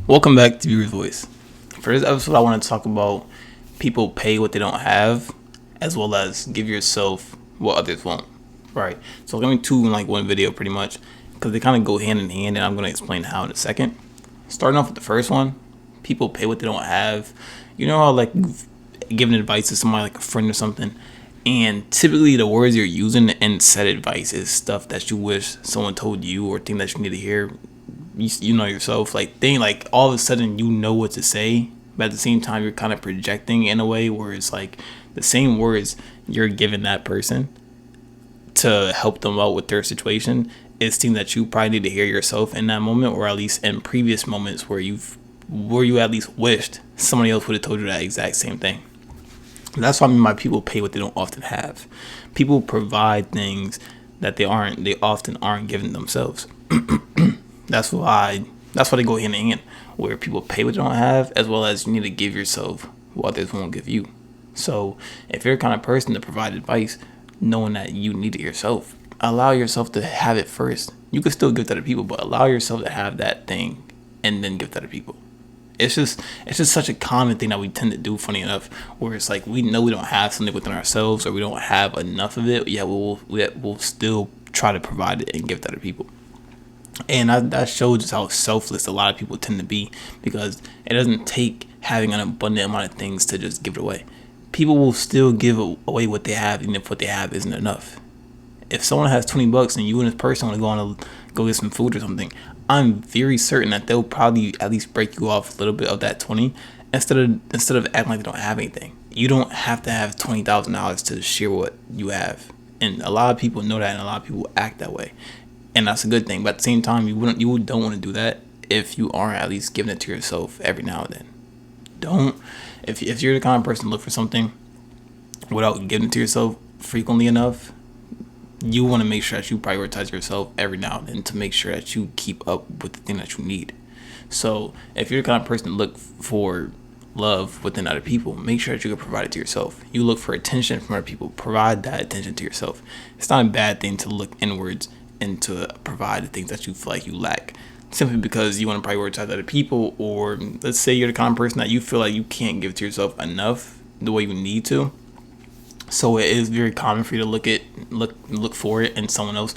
Welcome back to Viewer's Voice. For this episode, I want to talk about people pay what they don't have, as well as give yourself what others won't. Right. So I'm going to two in like one video pretty much, because they kind of go hand in hand, and I'm going to explain how in a second. Starting off with the first one, people pay what they don't have. You know how like you've given advice to somebody like a friend or something, and typically the words you're using in said advice is stuff that you wish someone told you or thing that you need to hear. You know yourself, like thing, like all of a sudden you know what to say, but at the same time you're kind of projecting in a way where it's like the same words you're giving that person to help them out with their situation is things that you probably need to hear yourself in that moment, or at least in previous moments where you at least wished somebody else would have told you that exact same thing. That's what I mean by people pay what they don't often have. People provide things that they often aren't giving themselves. That's why they go hand in hand, where people pay what you don't have, as well as you need to give yourself what others won't give you. So if you're the kind of person to provide advice, knowing that you need it yourself, allow yourself to have it first. You can still give to other people, but allow yourself to have that thing and then give to other people. It's just such a common thing that we tend to do, funny enough, where it's like we know we don't have something within ourselves, or we don't have enough of it, yet we'll still try to provide it and give it to other people. And that shows just how selfless a lot of people tend to be, because it doesn't take having an abundant amount of things to just give it away. People will still give away what they have, even if what they have isn't enough. If someone has $20 and you and this person want to go get some food or something, I'm very certain that they'll probably at least break you off a little bit of that 20 instead of acting like they don't have anything. You don't have to have $20,000 to share what you have, and a lot of people know that, and a lot of people act that way. And that's a good thing, but at the same time, you don't want to do that if you aren't at least giving it to yourself every now and then. If you're the kind of person to look for something without giving it to yourself frequently enough, you want to make sure that you prioritize yourself every now and then to make sure that you keep up with the thing that you need. So if you're the kind of person to look for love within other people, make sure that you can provide it to yourself. You look for attention from other people, provide that attention to yourself. It's not a bad thing to look inwards and to provide the things that you feel like you lack, simply because you want to prioritize other people, or let's say you're the kind of person that you feel like you can't give to yourself enough the way you need to. So it is very common for you to look for it in someone else.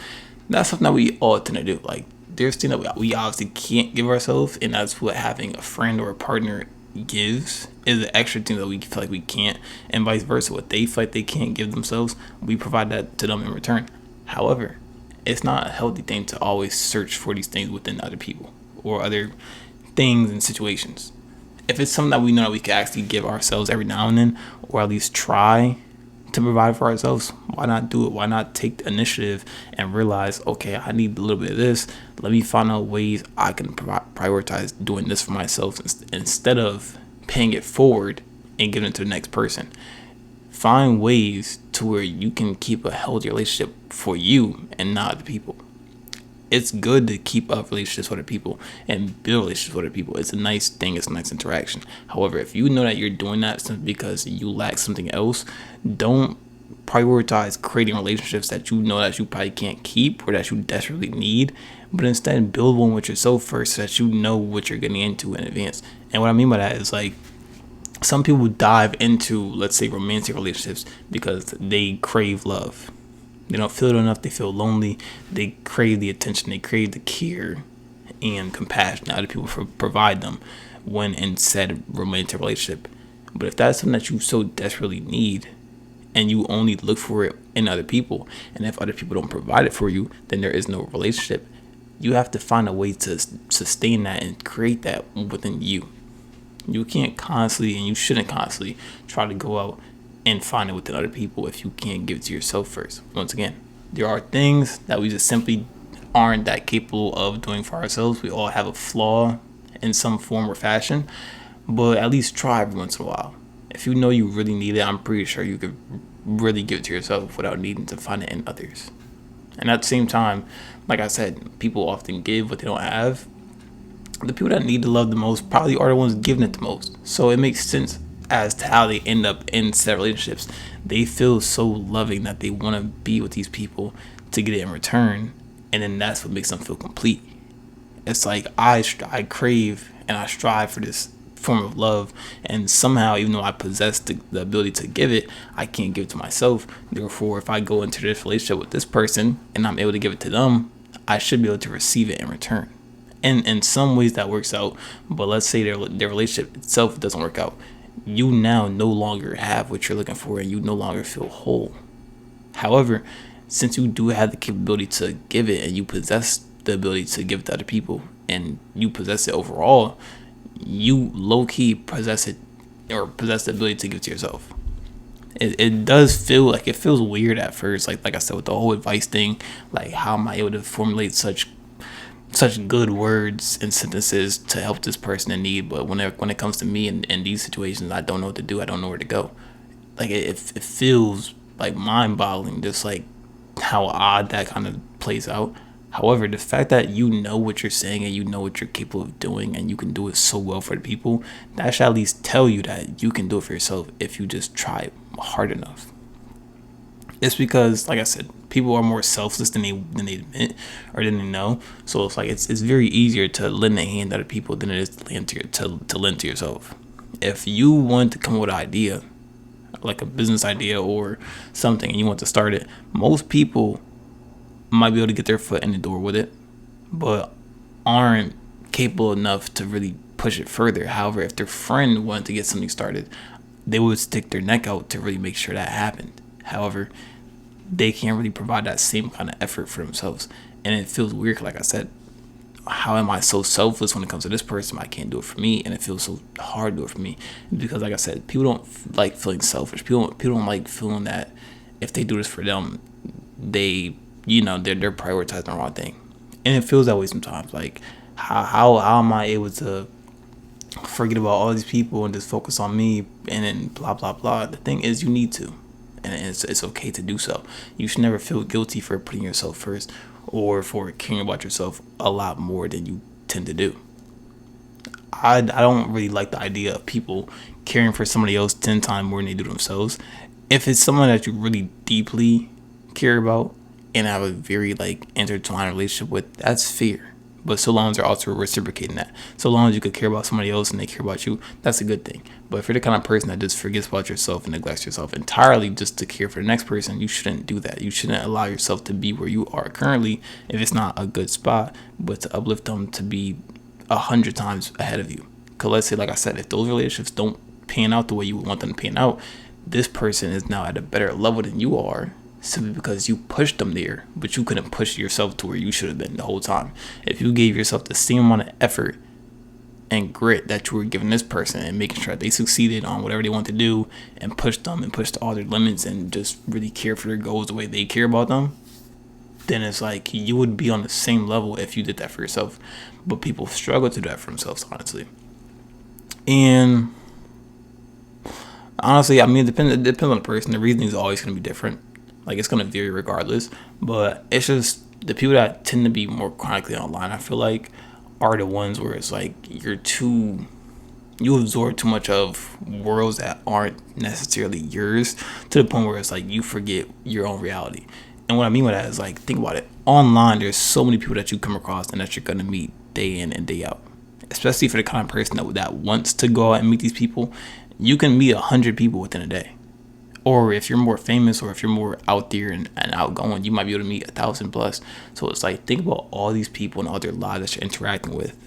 That's something that we all tend to do. Like there's things that we obviously can't give ourselves, and that's what having a friend or a partner gives, is an extra thing that we feel like we can't, and vice versa. What they feel like they can't give themselves, we provide that to them in return. However, it's not a healthy thing to always search for these things within other people or other things and situations. If it's something that we know that we can actually give ourselves every now and then, or at least try to provide for ourselves, why not do it? Why not take the initiative and realize, okay, I need a little bit of this. Let me find out ways I can prioritize doing this for myself instead of paying it forward and giving it to the next person. Find ways to where you can keep a healthy relationship for you and not other people. It's good to keep up relationships with other people and build relationships with other people. It's a nice thing. It's a nice interaction. However, if you know that you're doing that simply because you lack something else, don't prioritize creating relationships that you know that you probably can't keep or that you desperately need, but instead build one with yourself first so that you know what you're getting into in advance. And what I mean by that is, like, some people dive into, let's say, romantic relationships because they crave love. They don't feel it enough. They feel lonely. They crave the attention. They crave the care and compassion that other people provide them when in said romantic relationship. But if that's something that you so desperately need, and you only look for it in other people, and if other people don't provide it for you, then there is no relationship. You have to find a way to sustain that and create that within you. You can't constantly, and you shouldn't constantly, try to go out and find it within other people if you can't give it to yourself first. Once again, there are things that we just simply aren't that capable of doing for ourselves. We all have a flaw in some form or fashion, but at least try every once in a while. If you know you really need it, I'm pretty sure you could really give it to yourself without needing to find it in others. And at the same time, like I said, people often give what they don't have. The people that need the love the most probably are the ones giving it the most. So it makes sense as to how they end up in said relationships. They feel so loving that they want to be with these people to get it in return, and then that's what makes them feel complete. It's like I crave and I strive for this form of love, and somehow, even though I possess the ability to give it, I can't give it to myself. Therefore, if I go into this relationship with this person and I'm able to give it to them, I should be able to receive it in return. And in some ways that works out, but let's say their relationship itself doesn't work out. You now no longer have what you're looking for, and you no longer feel whole. However, since you do have the capability to give it, and you possess the ability to give it to other people, and you possess it overall, you low-key possess it, or possess the ability to give it to yourself. It does feel like, it feels weird at first, like I said, with the whole advice thing. Like, how am I able to formulate such good words and sentences to help this person in need? But when it comes to me in these situations, I don't know what to do. I don't know where to go. Like, it feels like mind-boggling, just like how odd that kind of plays out. However, the fact that you know what you're saying and you know what you're capable of doing, and you can do it so well for the people, that should at least tell you that you can do it for yourself if you just try hard enough. It's because, like I said, people are more selfless than they admit or than they know. So it's like it's very easier to lend a hand to other people than it is to lend to yourself. If you want to come up with an idea, like a business idea or something, and you want to start it, most people might be able to get their foot in the door with it, but aren't capable enough to really push it further. However, if their friend wanted to get something started, they would stick their neck out to really make sure that happened. However, they can't really provide that same kind of effort for themselves. And it feels weird, like I said. How am I so selfless when it comes to this person? I can't do it for me, and it feels so hard to do it for me. Because, like I said, people don't like feeling selfish. People don't like feeling that if they do this for them, they're prioritizing the wrong thing. And it feels that way sometimes. Like, how am I able to forget about all these people and just focus on me and then blah blah blah? The thing is, you need to, and it's okay to do so. You should never feel guilty for putting yourself first, or for caring about yourself a lot more than you tend to do. I don't really like the idea of people caring for somebody else 10 times more than they do themselves. If it's someone that you really deeply care about and have a very intertwined relationship with, that's fair. But so long as they're also reciprocating that, so long as you could care about somebody else and they care about you, that's a good thing. But if you're the kind of person that just forgets about yourself and neglects yourself entirely just to care for the next person, you shouldn't do that. You shouldn't allow yourself to be where you are currently if it's not a good spot, but to uplift them to be 100 times ahead of you. Because let's say, like I said, if those relationships don't pan out the way you want them to pan out, this person is now at a better level than you are, simply because you pushed them there, but you couldn't push yourself to where you should have been the whole time. If you gave yourself the same amount of effort and grit that you were giving this person, and making sure that they succeeded on whatever they want to do, and pushed them and pushed all their limits and just really care for their goals the way they care about them, then it's like you would be on the same level if you did that for yourself. But people struggle to do that for themselves, honestly. And honestly, I mean, it depends on the person. The reasoning is always going to be different. Like, it's going to vary regardless. But it's just the people that tend to be more chronically online, I feel like, are the ones where it's like you absorb too much of worlds that aren't necessarily yours, to the point where it's like you forget your own reality. And what I mean by that is, like, think about it. Online, there's so many people that you come across and that you're going to meet day in and day out. Especially for the kind of person that wants to go out and meet these people. You can meet 100 people within a day. Or if you're more famous, or if you're more out there and outgoing, you might be able to meet 1,000 plus. So it's like, think about all these people and all their lives that you're interacting with,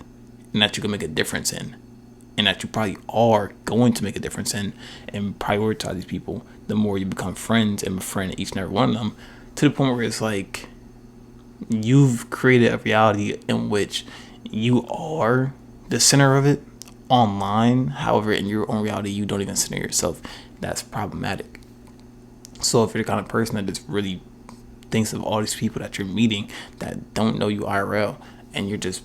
and that you can make a difference in, and that you probably are going to make a difference in, and prioritize these people. The more you become friends and befriend each and every one of them, to the point where it's like you've created a reality in which you are the center of it online. However, in your own reality, you don't even center yourself. That's problematic. So if you're the kind of person that just really thinks of all these people that you're meeting that don't know you IRL, and you're just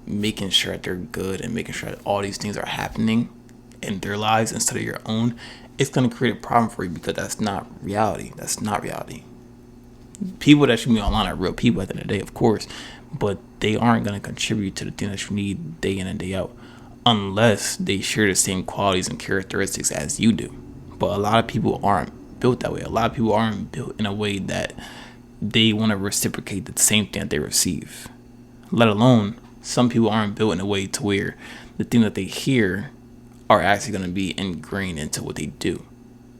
making sure that they're good and making sure that all these things are happening in their lives instead of your own, it's going to create a problem for you, because that's not reality. That's not reality. People that you meet online are real people at the end of the day, of course, but they aren't going to contribute to the thing that you need day in and day out unless they share the same qualities and characteristics as you do. But a lot of people aren't built that way. A lot of people aren't built in a way that they want to reciprocate the same thing that they receive, let alone Some people aren't built in a way to where the thing that they hear are actually going to be ingrained into what they do.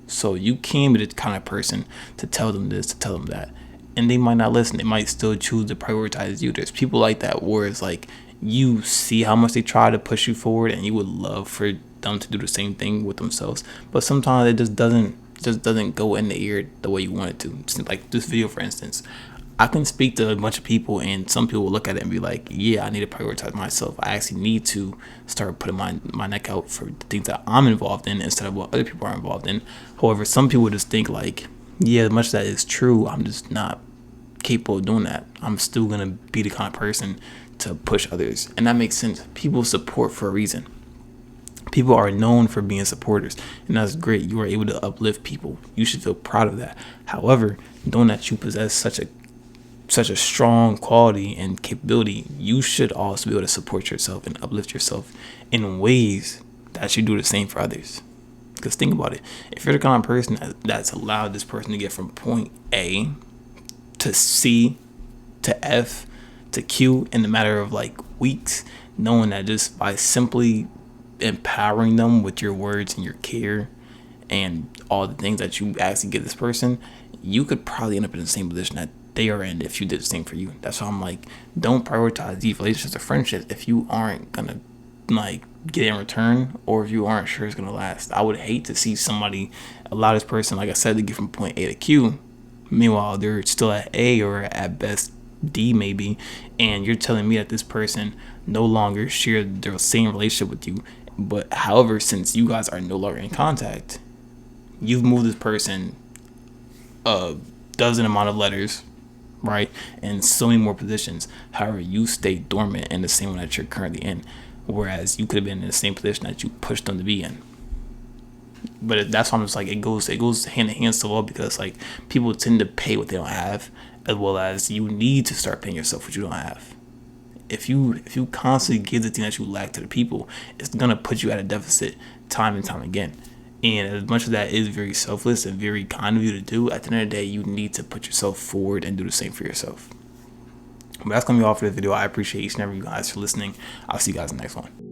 So you can be the kind of person to tell them this, to tell them that, and they might not listen. They might still choose to prioritize you. There's people like that where it's like you see how much they try to push you forward, and you would love for them to do the same thing with themselves. But sometimes it just doesn't go in the ear the way you want it to. Like this video, for instance, I can speak to a bunch of people, and some people will look at it and be like, yeah, I need to prioritize myself. I actually need to start putting my neck out for the things that I'm involved in instead of what other people are involved in. However, some people just think like, yeah, as much as that is true, I'm just not capable of doing that. I'm still going to be the kind of person to push others. And that makes sense. People support for a reason. People are known for being supporters, and that's great. You are able to uplift people. You should feel proud of that. However, knowing that you possess such a strong quality and capability, you should also be able to support yourself and uplift yourself in ways that you do the same for others. Because think about it. If you're the kind of person that's allowed this person to get from point A to C to F to Q in a matter of like weeks, knowing that just by simply empowering them with your words and your care and all the things that you actually give this person, you could probably end up in the same position that they are in if you did the same for you. That's why I'm like, don't prioritize these relationships or friendships if you aren't gonna like get in return, or if you aren't sure it's gonna last. I would hate to see somebody allow this person, like I said, to get from point A to Q. Meanwhile, they're still at A or at best D maybe, and you're telling me that this person no longer shared their same relationship with you. But however, since you guys are no longer in contact, you've moved this person a dozen amount of letters, right, and so many more positions. However, you stay dormant in the same one that you're currently in, whereas you could have been in the same position that you pushed them to be in. But that's why I'm just like, it goes hand in hand so well, because like people tend to pay what they don't have, as well as you need to start paying yourself what you don't have. If you constantly give the thing that you lack to the people, it's gonna put you at a deficit time and time again. And as much as that is very selfless and very kind of you to do, at the end of the day, you need to put yourself forward and do the same for yourself. But that's gonna be all for this video. I appreciate each and every you guys for listening. I'll see you guys in the next one.